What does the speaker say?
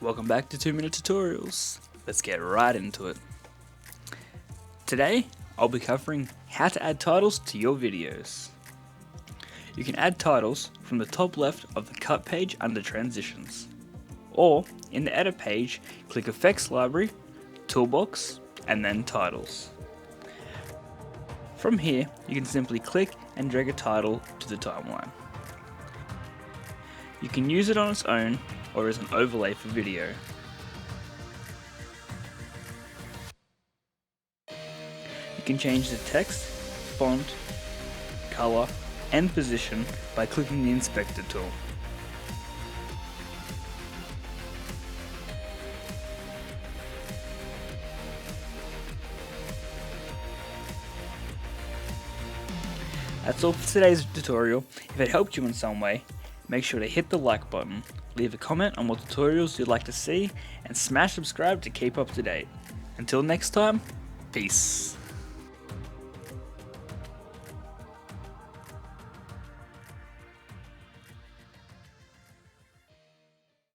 Welcome back to 2-Minute Tutorials. Let's get right into it. Today, I'll be covering how to add titles to your videos. You can add titles from the top left of the cut page under Transitions. Or, in the Edit page, click Effects Library, Toolbox, and then Titles. From here, you can simply click and drag a title to the timeline. You can use it on its own or as an overlay for video. You can change the text, font, color, and position by clicking the inspector tool. That's all for today's tutorial. If it helped you in some way, make sure to hit the like button, leave a comment on what tutorials you'd like to see, and smash subscribe to keep up to date. Until next time, peace.